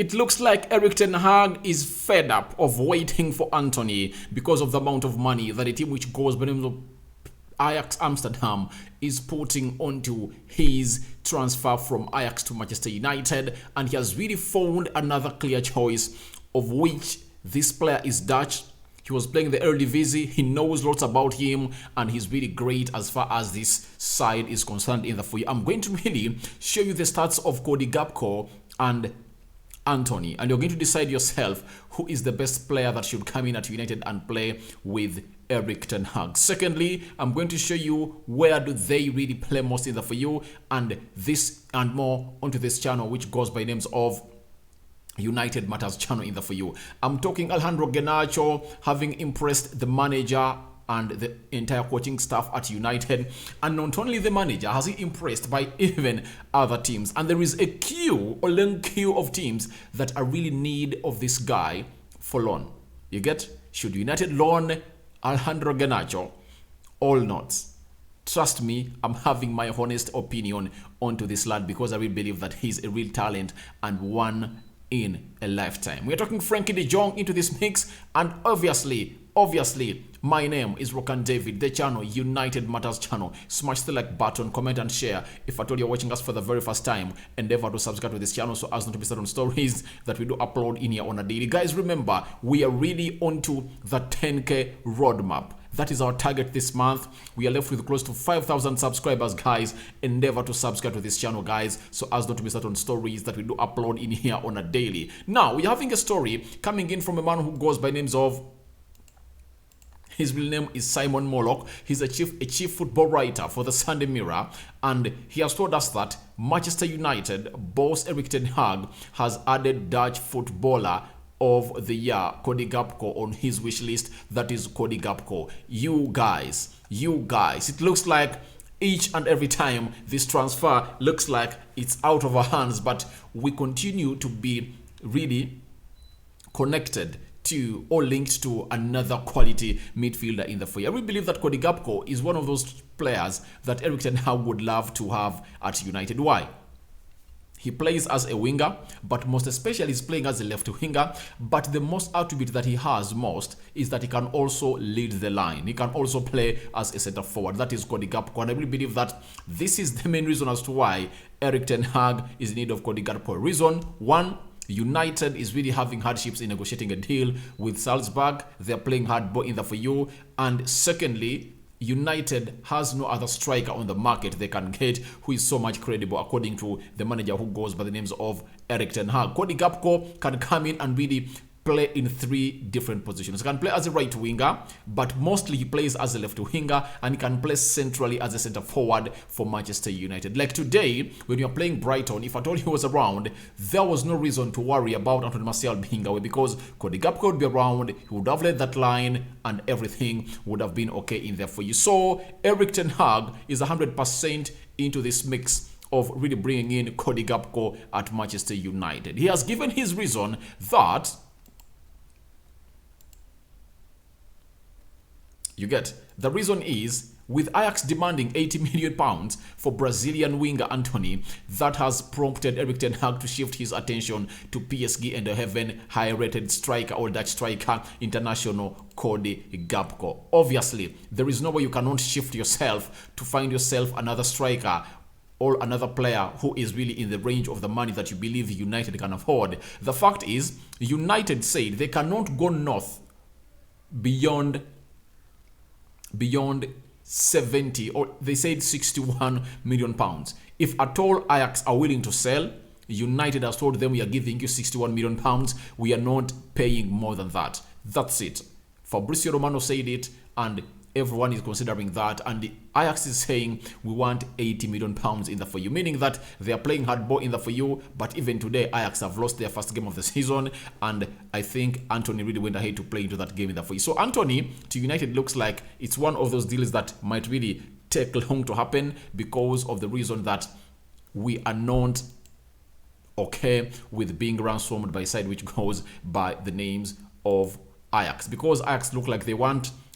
It looks like Erik ten Hag is fed up of waiting for Antony because of the amount of money that a team which goes by the name of Ajax Amsterdam is putting onto his transfer from Ajax to Manchester United, and he has really found another clear choice, of which this player is Dutch. He was playing the Eredivisie, he knows lots about him, and he's really great as far as this side is concerned in the foyer. I'm going to really show you the stats of Cody Gakpo and Antony, and you're going to decide yourself who is the best player that should come in at United and play with Erik ten Hag. Secondly, I'm going to show you where do they really play most in the for you, and this and more onto this channel, which goes by names of United Matters channel in the for you. I'm talking Alejandro Garnacho having impressed the manager and the entire coaching staff at United, and not only the manager has he impressed by even other teams, and there is a long queue of teams that are really in need of this guy for loan. You get? Should United loan Alejandro Garnacho or not? Trust me, I'm having my honest opinion onto this lad because I really believe that he's a real talent and one in a lifetime. We're talking Frenkie de Jong into this mix, and obviously, my name is Rokan David, the channel United Matters channel. Smash the like button, comment and share. If at all you're watching us for the very first time, endeavor to subscribe to this channel so as not to miss out on stories that we do upload in here on a daily. Guys, remember, we are really onto the 10K roadmap. That is our target this month. We are left with close to 5,000 subscribers, guys. Endeavor to subscribe to this channel, guys, so as not to miss out on stories that we do upload in here on a daily. Now, we're having a story coming in from a man who goes by names of, his real name is Simon Moloch. He's a chief football writer for the Sunday Mirror, and he has told us that Manchester United boss Erik ten Hag has added Dutch footballer of the year Cody Gakpo on his wish list. That is Cody Gakpo. You guys, it looks like each and every time this transfer looks like it's out of our hands, but we continue to be really connected to or linked to another quality midfielder in the foyer. We believe that Cody Gakpo is one of those players that Erik ten Hag would love to have at United. Why? He plays as a winger, but most especially he's playing as a left winger. But the most attribute that he has most is that he can also lead the line. He can also play as a center forward. That is Cody Gakpo, and I really believe that this is the main reason as to why Erik ten Hag is in need of Cody Gakpo. Reason one: United is really having hardships in negotiating a deal with Salzburg. They're playing hardball in the for you. And secondly, United has no other striker on the market they can get who is so much credible, according to the manager who goes by the names of Erik ten Hag. Cody Gakpo can come in and really play in 3 different positions. He can play as a right winger, but mostly he plays as a left winger, and he can play centrally as a center forward for Manchester United. Like today, when you're playing Brighton, if at all he was around, there was no reason to worry about Antony Martial being away, because Cody Gakpo would be around, he would have led that line, and everything would have been okay in there for you. So Erik ten Hag is 100% into this mix of really bringing in Cody Gakpo at Manchester United. He has given his reason that you get. The reason is, with Ajax demanding £80 million for Brazilian winger Antony, that has prompted Erik ten Hag to shift his attention to PSG and the heaven high-rated striker or Dutch striker international Cody Gakpo. Obviously, there is no way you cannot shift yourself to find yourself another striker or another player who is really in the range of the money that you believe United can afford. The fact is, United said they cannot go north beyond 70, or they said 61 million pounds. If at all Ajax are willing to sell, United has told them, we are giving you 61 million pounds. We are not paying more than that. That's it. Fabrizio Romano said it, and everyone is considering that, and the Ajax is saying we want 80 million pounds in the for you, meaning that they are playing hardball in the for you. But even today, Ajax have lost their first game of the season, and I think Antony really went ahead to play into that game in the for you. So Antony to United looks like it's one of those deals that might really take long to happen, because of the reason that we are not okay with being ransomed by a side which goes by the names of Ajax, because Ajax look like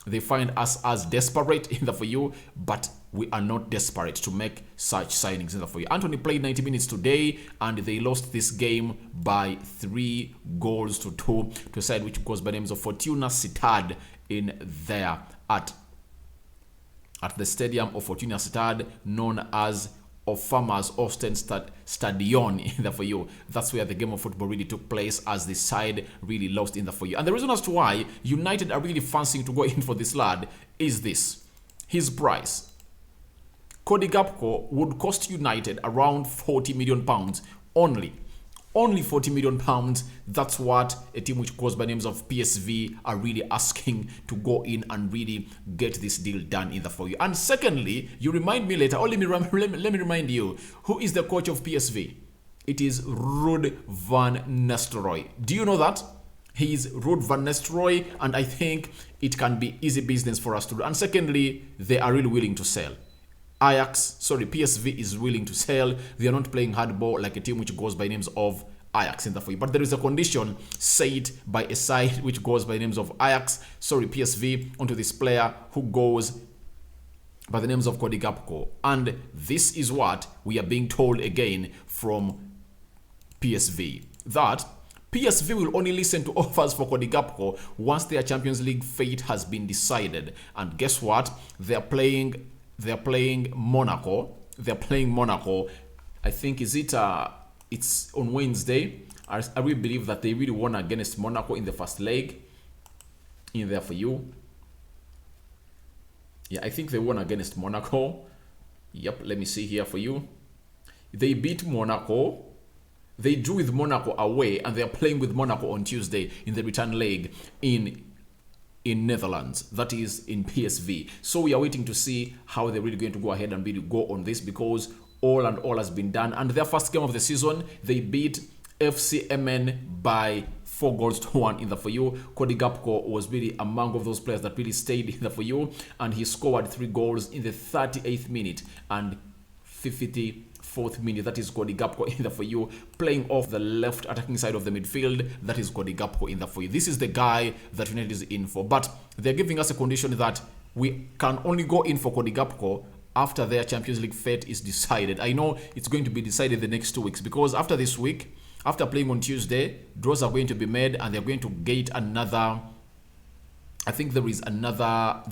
they find us as desperate in the for you, but we are not desperate to make such signings in the for you. Antony played 90 minutes today, and they lost this game by 3 goals to 2 to a side which goes by names of Fortuna Sittard in there at the stadium of Fortuna Sittard, known as of Farmers Osten Stadion in the for you. That's where the game of football really took place, as the side really lost in the for you. And the reason as to why United are really fancying to go in for this lad is this: his price. Cody Gakpo would cost United around £40 million only. Only £40 million. That's what a team which goes by names of PSV are really asking to go in and really get this deal done in the for you. And secondly, you remind me later, let me remind you, who is the coach of PSV? It is Ruud van Nistelrooy. Do you know that? He is Ruud van Nistelrooy, and I think it can be easy business for us to do. And secondly, they are really willing to sell. PSV is willing to sell. They are not playing hardball like a team which goes by names of Ajax in the for you. But there is a condition set by a side which goes by names of PSV, onto this player who goes by the names of Cody Gakpo. And this is what we are being told again from PSV, that PSV will only listen to offers for Cody Gakpo once their Champions League fate has been decided. And guess what? They're playing Monaco. I think it's on Wednesday. I really believe that they really won against Monaco in the first leg in there for you. Yeah, I think they won against Monaco. Yep, let me see here for you. They beat Monaco. They drew with Monaco away, and they are playing with Monaco on Tuesday in the return leg in Netherlands, that is in PSV. So we are waiting to see how they're really going to go ahead and really go on this, because all has been done. And their first game of the season, they beat FCMN by 4-1 in the for you. Cody Gakpo was really among of those players that really stayed in the for you, and he scored 3 goals in the 38th minute and 54th minute. That is Cody Gakpo in the for you, playing off the left attacking side of the midfield. That is Cody Gakpo in the for you. This is the guy that United is in for, but they're giving us a condition that we can only go in for Cody Gakpo after their Champions League fate is decided. I know it's going to be decided the next 2 weeks, because after this week, after playing on Tuesday, draws are going to be made, and they're going to get another. I think there is another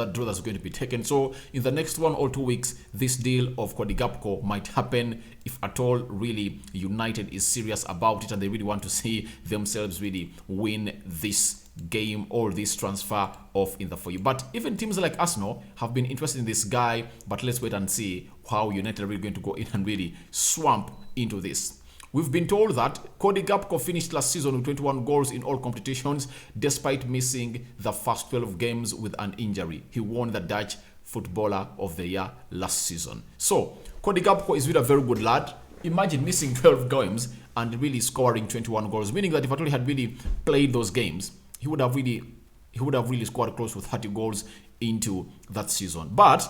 draw that's going to be taken. So in the next 1 or 2 weeks, this deal of Cody Gakpo might happen, if at all really United is serious about it and they really want to see themselves really win this game or this transfer off in the for you. But even teams like Arsenal have been interested in this guy, but let's wait and see how United are really going to go in and really swamp into this. We've been told that Cody Gakpo finished last season with 21 goals in all competitions, despite missing the first 12 games with an injury. He won the Dutch Footballer of the Year last season. So, Cody Gakpo is really a very good lad. Imagine missing 12 games and really scoring 21 goals, meaning that if Antony had really played those games, he would have really scored close to 30 goals into that season. But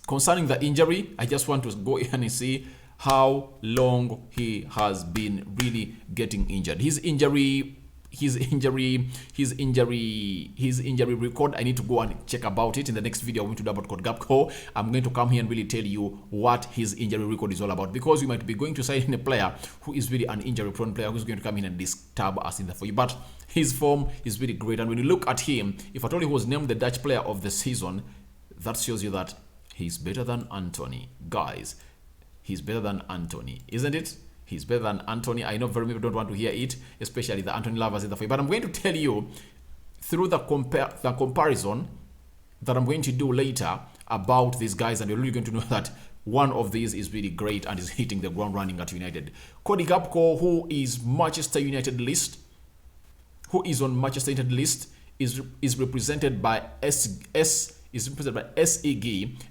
concerning the injury, I just want to go in and see how long he has been really getting injured. His injury record, I need to go and check about it. In the next video I'm going to do about Cody Gakpo. I'm going to come here and really tell you what his injury record is all about, because we might be going to sign a player who is really an injury prone player who's going to come in and disturb us in the for you. But his form is really great, and when you look at him, if at all he was named the Dutch player of the season, that shows you that he's better than Antony. Guys, he's better than Antony, isn't it? He's better than Antony. I know very many people don't want to hear it, especially the Antony lovers in the fight. But I'm going to tell you through the comparison that I'm going to do later about these guys, and you're really going to know that one of these is really great and is hitting the ground running at United. Cody Gakpo, who is on Manchester United list, is represented by SEG,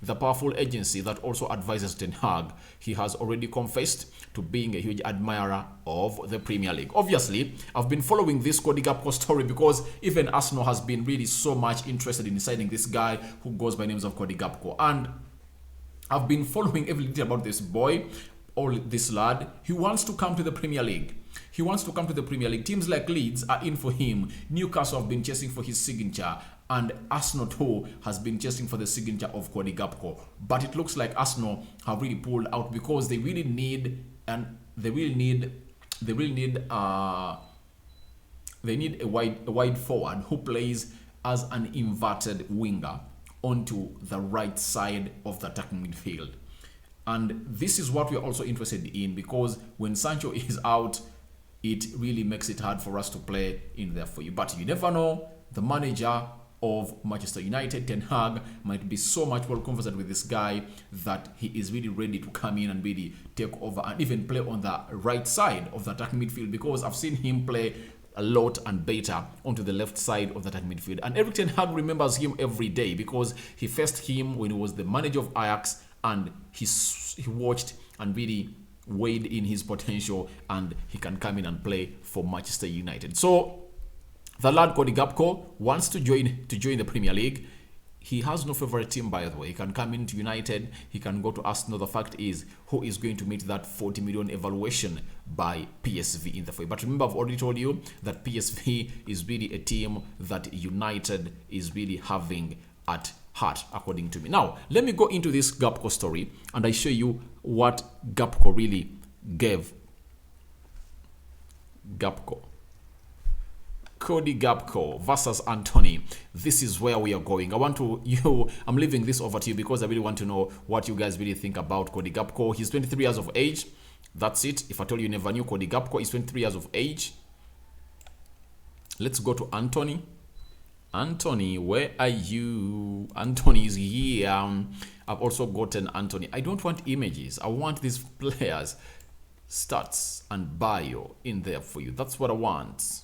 the powerful agency that also advises Ten Hag. He has already confessed to being a huge admirer of the Premier League. Obviously, I've been following this Cody Gakpo story because even Arsenal has been really so much interested in signing this guy who goes by names of Cody Gakpo. And I've been following everything about this boy, or this lad. He wants to come to the Premier League. Teams like Leeds are in for him. Newcastle have been chasing for his signature. And Arsenal too has been chasing for the signature of Cody Gakpo, but it looks like Arsenal have really pulled out because they really need a wide forward who plays as an inverted winger onto the right side of the attacking midfield. And this is what we're also interested in, because when Sancho is out, it really makes it hard for us to play in there for you. But you never know, the manager of Manchester United, Ten Hag, might be so much well conversant with this guy that he is really ready to come in and really take over and even play on the right side of the attacking midfield, because I've seen him play a lot and better onto the left side of the attacking midfield. And Erik Ten Hag remembers him every day because he faced him when he was the manager of Ajax, and he watched and really weighed in his potential, and he can come in and play for Manchester United. So the lad Cody Gakpo wants to join the Premier League. He has no favorite team, by the way. He can come into United, he can go to Arsenal. The fact is, who is going to meet that 40 million evaluation by PSV in the fight? But remember, I've already told you that PSV is really a team that United is really having at heart, according to me. Now, let me go into this Gakpo story and I show you what Gakpo really gave. Cody Gakpo versus Antony. This is where we are going. I'm leaving this over to you because I really want to know what you guys really think about Cody Gakpo. He's 23 years of age. That's it. If I told you never knew, Cody Gakpo is 23 years of age. Let's go to Antony. Antony, where are you? Antony is here. I've also gotten Antony. I don't want images. I want these players' stats and bio in there for you. That's what I want.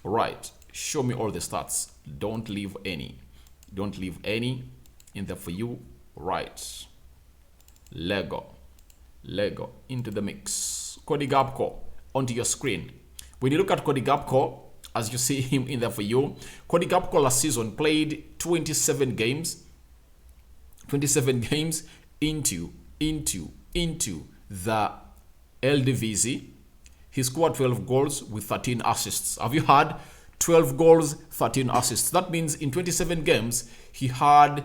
Right, show me all the stats. Don't leave any in there for you. Right, Lego into the mix. Cody Gakpo onto your screen. When you look at Cody Gakpo, as you see him in there for you, Cody Gakpo last season played 27 games into the Eredivisie. He scored 12 goals with 13 assists. Have you heard? 12 goals, 13 assists. That means in 27 games, he had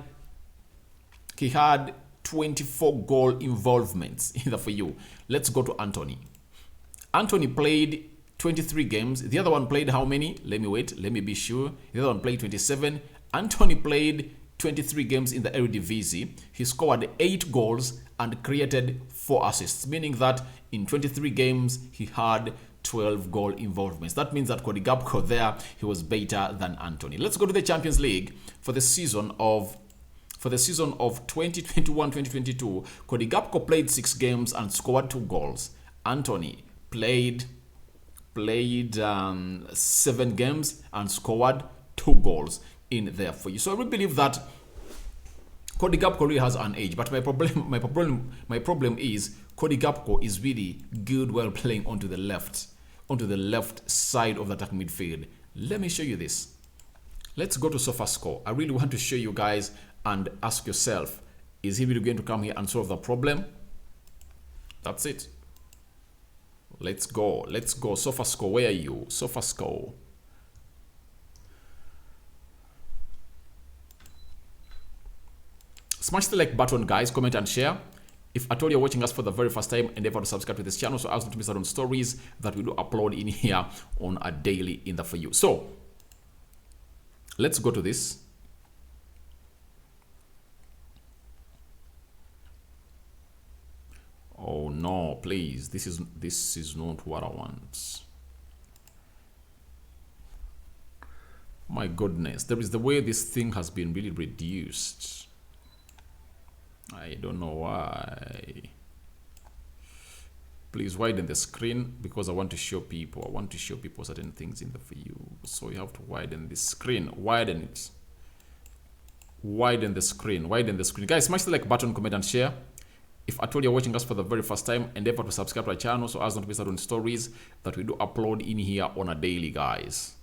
24 goal involvements either for you. Let's go to Antony. Antony played 23 games. The other one played how many? Let me be sure. The other one played 27. Antony played 23 games in the Eredivisie. He scored 8 goals and created 4 assists, meaning that in 23 games he had 12 goal involvements. That means that Cody Gakpo there, he was better than Antony. Let's go to the Champions League for the season of 2021-2022. Cody Gakpo played 6 games and scored 2 goals. Antony played 7 games and scored 2 goals in there for you. So I really believe that Cody Gakpo really has an age, but my problem is Cody Gakpo is really good while playing onto the left side of the attack midfield. Let me show you this. Let's go to SofaScore. I really want to show you guys and ask yourself, is he really going to come here and solve the problem? That's it. Let's go. SofaScore, where are you? SofaScore. Smash the like button, guys. Comment and share. If at all you're watching us for the very first time, endeavor to subscribe to this channel so as not to miss out on stories that we do upload in here on a daily in the for you. So let's go to this. Oh no, please. This is not what I want. My goodness, there is the way this thing has been really reduced. I don't know why. Please widen the screen because I want to show people. I want to show people certain things in the for you. So you have to widen the screen. Widen it. Widen the screen. Widen the screen. Guys, smash the like button, comment and share. If at all you're watching us for the very first time, endeavor to subscribe to our channel so as not to miss out on stories that we do upload in here on a daily, guys.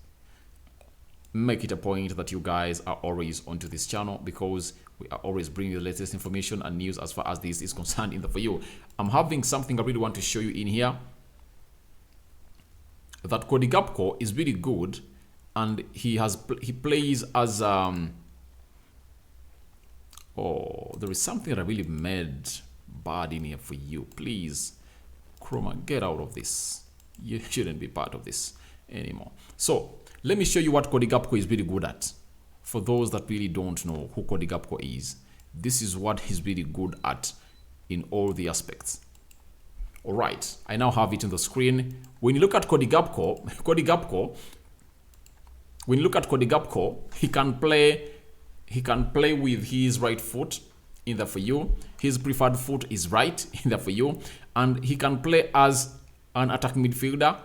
Make it a point that you guys are always onto this channel because we are always bringing you the latest information and news as far as this is concerned in the for you. I'm having something I really want to show you in here. That Cody Gakpo is really good and he plays as oh, there is something that I really made bad in here for you. Please, Chroma, get out of this. You shouldn't be part of this anymore. So let me show you what Cody Gakpo is really good at. For those that really don't know who Cody Gakpo is, this is what he's really good at in all the aspects. All right, I now have it on the screen. When you look at Cody Gakpo, when you look at Cody Gakpo, he can play with his right foot in there for you. His preferred foot is right in there for you. And he can play as an attacking midfielder,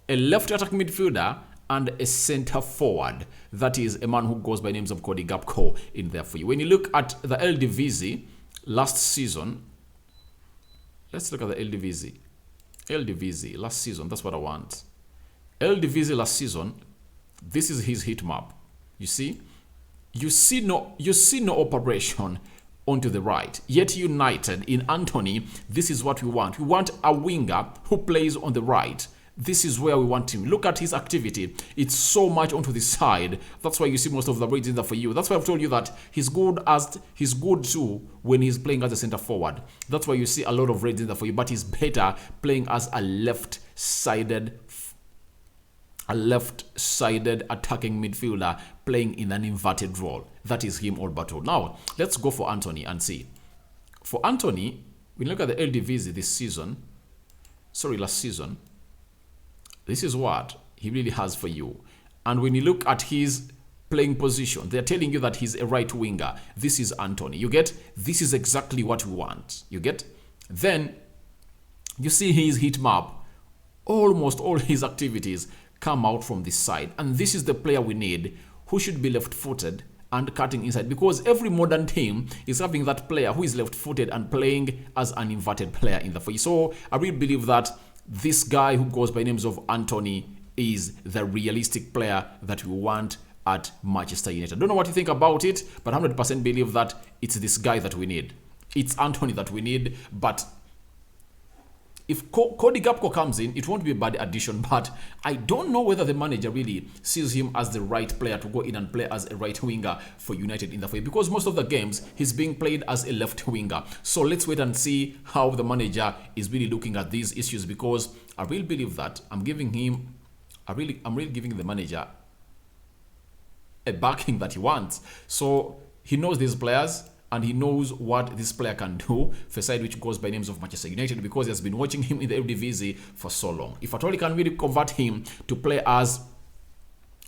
a left attacking midfielder, and a center forward. That is a man who goes by names of Cody Gakpo in there for you. When you look at the Eredivisie last season, let's look at the Eredivisie last season. That's what I want. Eredivisie last season, this is his heat map. You see? You see no operation onto the right. Yet United in Antony, this is what we want. We want a winger who plays on the right. This is where we want him. Look at his activity. It's so much onto the side. That's why you see most of the raids in there for you. That's why I've told you that he's good too when he's playing as a center forward. That's why you see a lot of raids in there for you. But he's better playing as a left-sided attacking midfielder playing in an inverted role. That is him all but all. Now, let's go for Antony and see. For Antony, when you look at the Eredivisie last season, this is what he really has for you. And when you look at his playing position, they're telling you that he's a right winger. This is Antony. You get? This is exactly what we want. You get? Then, you see his heat map. Almost all his activities come out from this side. And this is the player we need who should be left-footed and cutting inside. Because every modern team is having that player who is left-footed and playing as an inverted player in the field. So I really believe that this guy who goes by names of Antony is the realistic player that we want at Manchester United. I don't know what you think about it, but 100% believe that it's this guy that we need. It's Antony that we need, but if Cody Gakpo comes in, it won't be a bad addition, but I don't know whether the manager really sees him as the right player to go in and play as a right winger for United in the field, because most of the games he's being played as a left winger. So let's wait and see how the manager is really looking at these issues, because I really believe that I'm really giving the manager a backing that he wants. So he knows these players, and he knows what this player can do for a side which goes by names of Manchester United, because he has been watching him in the Eredivisie for so long. If at all he can really convert him to play as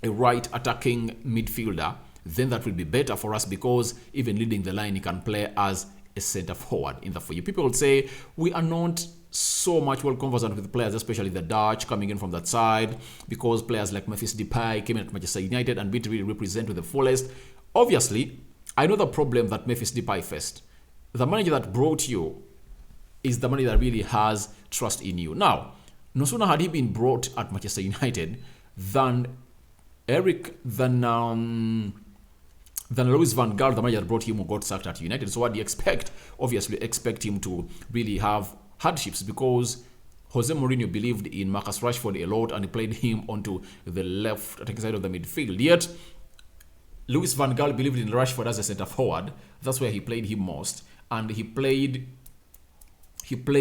a right attacking midfielder, then that will be better for us, because even leading the line, he can play as a centre forward in the field. People will say we are not so much well conversant with players, especially the Dutch coming in from that side, because players like Memphis Depay came in at Manchester United and didn't really represent to the fullest. Obviously, I know the problem that Memphis Depay faced. The manager that brought you is the manager that really has trust in you. Now, no sooner had he been brought at Manchester United than Louis van Gaal, the manager that brought him, who got sacked at United. So what do you expect? Obviously, expect him to really have hardships, because Jose Mourinho believed in Marcus Rashford a lot and he played him onto the left attacking side of the midfield. Yet, Louis van Gaal believed in Rashford as a centre forward. That's where he played him most, and he played Memphis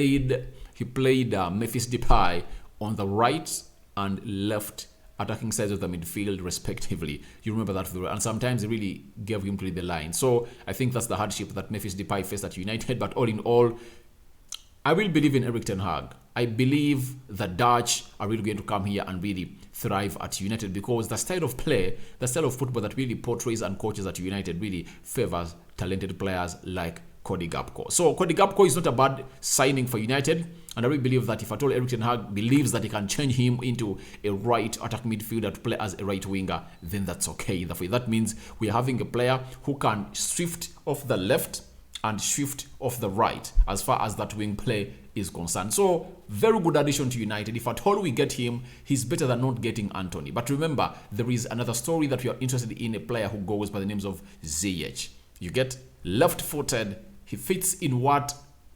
Depay on the right and left attacking sides of the midfield, respectively. You remember that, and sometimes he really gave him to lead the line. So I think that's the hardship that Memphis Depay faced at United. But all in all, I will believe in Erik ten Hag. I believe the Dutch are really going to come here and really thrive at United, because the style of play, the style of football that really portrays and coaches at United really favors talented players like Cody Gakpo. So Cody Gakpo is not a bad signing for United, and I really believe that if at all Erik ten Hag believes that he can change him into a right attacking midfielder to play as a right winger, then that's okay. That means we are having a player who can shift off the left and shift off the right as far as that wing play is concerned. So very good addition to United. If at all we get him, he's better than not getting Antony. But remember, there is another story that we are interested in, a player who goes by the names of Ziyech. You get left-footed. He fits in what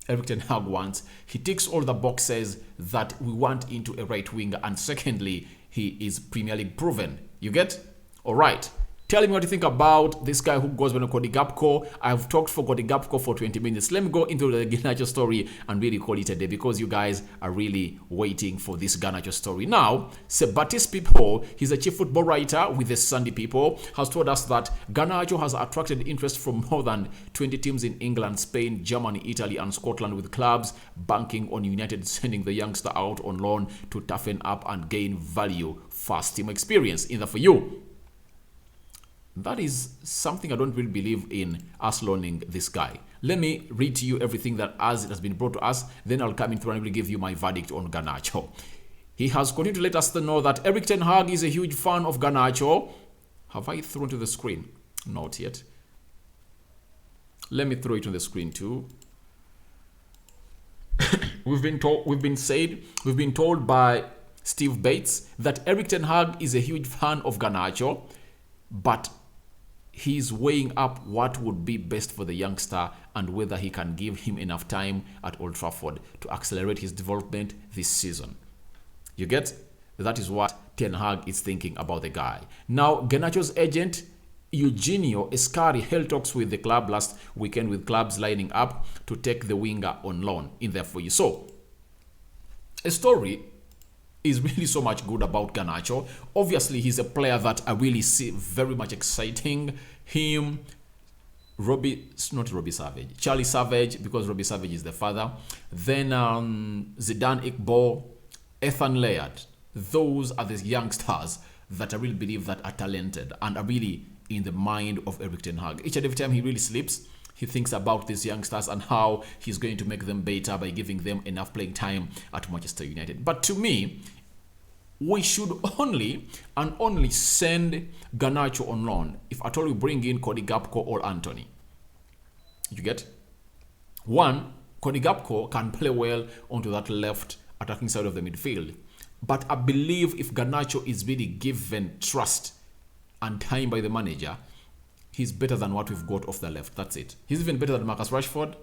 Erik ten Hag wants. He ticks all the boxes that we want into a right winger. And secondly, he is Premier League proven. You get? All right. Tell me what you think about this guy who goes by the Cody Gakpo. I've talked for Cody Gakpo for 20 minutes. Let me go into the Garnacho story and really call it a day because you guys are really waiting for this Garnacho story. Now, Sebatis People, he's a chief football writer with the Sunday People, has told us that Garnacho has attracted interest from more than 20 teams in England, Spain, Germany, Italy, and Scotland, with clubs banking on United sending the youngster out on loan to toughen up and gain value, fast team experience in the for you. That is something I don't really believe in, us loaning this guy. Let me read to you everything that as it has been brought to us. Then I'll come in through and really give you my verdict on Garnacho. He has continued to let us know that Erik ten Hag is a huge fan of Garnacho. Have I thrown to the screen? Not yet. Let me throw it on the screen too. We've been told by Steve Bates that Erik ten Hag is a huge fan of Garnacho, but he's weighing up what would be best for the youngster and whether he can give him enough time at Old Trafford to accelerate his development this season. You get? That is what Ten Hag is thinking about the guy. Now, Garnacho's agent, Eugenio Escari, held talks with the club last weekend, with clubs lining up to take the winger on loan in there for you. So, a story is really so much good about Garnacho. Obviously, he's a player that I really see very much exciting. Him, Charlie Savage, because Robbie Savage is the father. Then Zidane Iqbal, Ethan Laird. Those are the youngsters that I really believe that are talented and are really in the mind of Erik ten Hag. Each and every time he really sleeps, he thinks about these youngsters and how he's going to make them better by giving them enough playing time at Manchester United. But to me, we should only send Garnacho on loan if at all we bring in Cody Gakpo or Antony. You get? One, Cody Gakpo can play well onto that left attacking side of the midfield. But I believe if Garnacho is really given trust and time by the manager, he's better than what we've got off the left. That's it. He's even better than Marcus Rashford.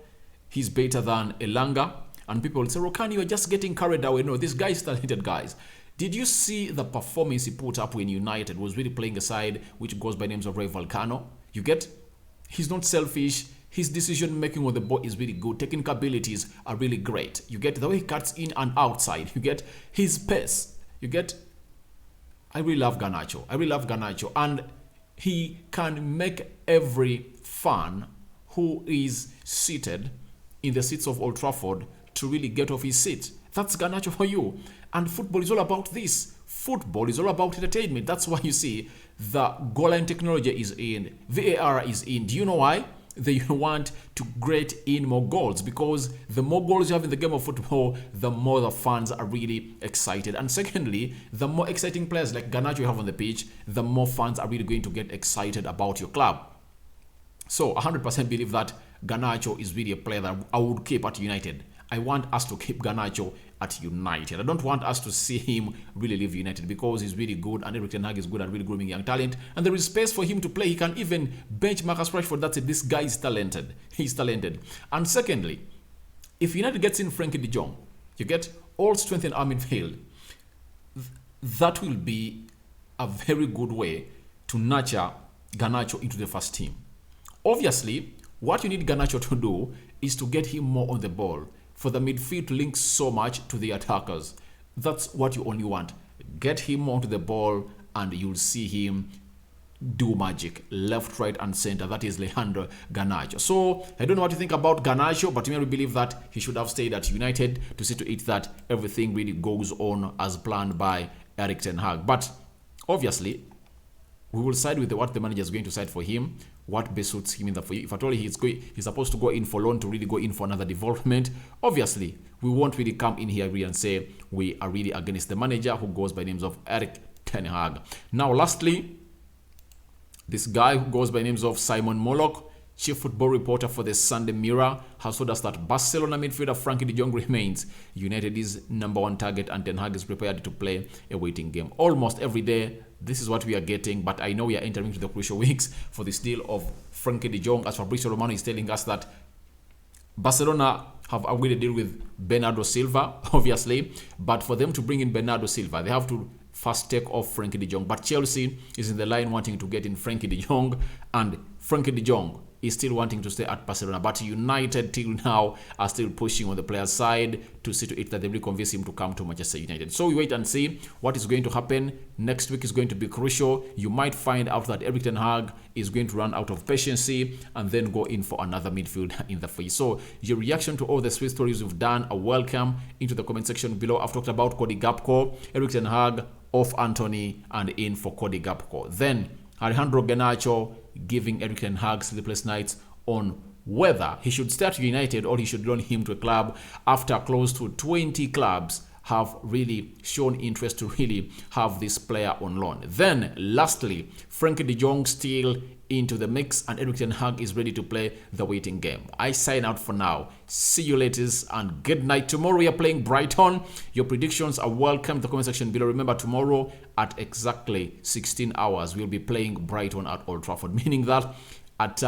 He's better than Elanga. And people will say, Rokani, you're just getting carried away. No, this guy is talented, guys. Did you see the performance he put up when United was really playing a side which goes by names of Ray Vallecano? You get? He's not selfish. His decision making on the ball is really good. Technical abilities are really great. You get the way he cuts in and outside. You get his pace. You get? I really love Garnacho. And he can make every fan who is seated in the seats of Old Trafford to really get off his seat. That's Garnacho for you. And football is all about this. Football is all about entertainment. That's why you see the goal line technology is in. VAR is in. Do you know why? They want to get in more goals, because the more goals you have in the game of football, the more the fans are really excited. And secondly, the more exciting players like Garnacho you have on the pitch, the more fans are really going to get excited about your club. So 100% believe that Garnacho is really a player that I would keep at United. I want us to keep Garnacho at United. I don't want us to see him really leave United, because he's really good and Erik ten Hag is good at really grooming young talent, and there is space for him to play. He can even bench Marcus Rashford. That's it. This guy is talented. He's talented. And secondly, if United gets in Frenkie de Jong, you get all strength in our midfield. That will be a very good way to nurture Garnacho into the first team. Obviously, what you need Garnacho to do is to get him more on the ball, for the midfield to link so much to the attackers. That's what you only want. Get him onto the ball and you'll see him do magic left, right, and center. That is Alejandro Garnacho. So I don't know what you think about Garnacho, but you may believe that he should have stayed at United to see to it that everything really goes on as planned by Erik ten Hag. But obviously, we will side with what the manager is going to side for him, what best suits him in the for you. If at all he's supposed to go in for loan to really go in for another development, obviously we won't really come in here and say we are really against the manager who goes by names of Erik ten Hag. Now, lastly, this guy who goes by names of Simon Mollock, chief football reporter for the Sunday Mirror, has told us that Barcelona midfielder Frenkie de Jong remains United's number one target, and Ten Hag is prepared to play a waiting game. Almost every day, this is what we are getting, but I know we are entering into the crucial weeks for this deal of Frenkie de Jong, as Fabrizio Romano is telling us that Barcelona have agreed a deal with Bernardo Silva, obviously, but for them to bring in Bernardo Silva, they have to first take off Frenkie de Jong. But Chelsea is in the line wanting to get in Frenkie de Jong, and Frenkie de Jong is still wanting to stay at Barcelona. But United till now are still pushing on the player's side to see to it that they will convince him to come to Manchester United. So we wait and see what is going to happen. Next week is going to be crucial. You might find out that Erik ten Hag is going to run out of patience and then go in for another midfielder in the face. So your reaction to all the sweet stories we've done are welcome into the comment section below. I've talked about Cody Gakpo, Erik ten Hag, off Antony, and in for Cody Gakpo. Then Alejandro Garnacho giving Erik ten Hag sleepless nights on whether he should stay at United or he should loan him to a club after close to 20 clubs have really shown interest to really have this player on loan. Then lastly, Frenkie de Jong still into the mix and Erik ten Hag is ready to play the waiting game. I sign out for now. See you later and good night. Tomorrow we are playing Brighton. Your predictions are welcome in the comment section below. Remember, tomorrow at exactly 16 hours we'll be playing Brighton at Old Trafford, meaning that at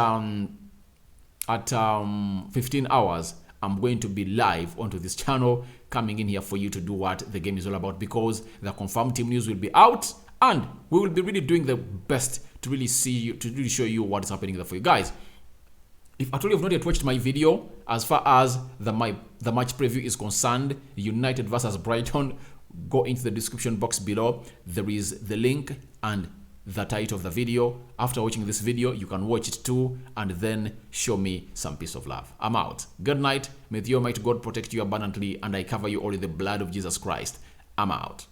15 hours I'm going to be live onto this channel, coming in here for you to do what the game is all about, because the confirmed team news will be out and we will be really doing the best to really see you, to really show you what is happening there for you guys. If at all you have not yet watched my video as far as the match preview is concerned, United versus Brighton, go into the description box below. There is the link and the title of the video. After watching this video, you can watch it too and then show me some peace of love. I'm out. Good night. May the Almighty God protect you abundantly and I cover you all in the blood of Jesus Christ. I'm out.